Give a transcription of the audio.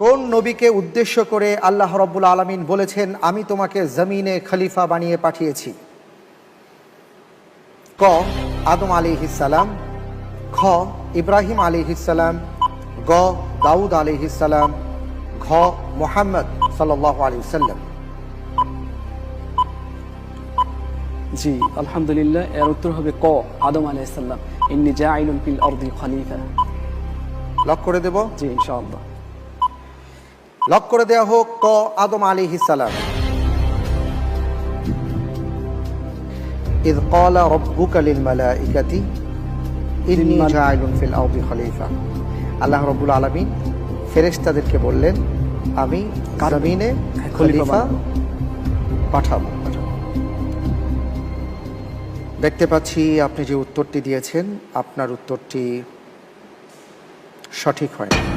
কোন নবীকে উদ্দেশ্য করে আল্লাহ রাব্বুল আলামিন বলেছেন আমি তোমাকে জমিনে খলিফা বানিয়ে পাঠিয়েছি? ক আদম আলাইহিস সালাম, খ ইব্রাহিম আলাইহিস সালাম, গ দাউদ আলাইহিস সালাম, ঘ মুহাম্মদ সাল্লাল্লাহু আলাইহি ওয়াসাল্লাম। জি আলহামদুলিল্লাহ, এর উত্তর হবে ক আদম আলাইহিস সালাম। ইন্নী জাইলুন ফিল আরদি খলিফা। লক করে দেব? জি ইনশাআল্লাহ। লক করে দেয়া হোক ক আদম আলাইহিস সালাম। ইয ক্বালা রাব্বুকা লিল মালাইকাতি ইন্নী জাইলুন ফিল আরদি খলিফা। আল্লাহ রাব্বুল আলামিন ফেরেশতাদেরকে বললেন আমি জমিনে খলিফা পাঠাবো। দেখতে পাচ্ছি আপনি যে উত্তরটি দিয়েছেন আপনার উত্তরটি সঠিক হয় না।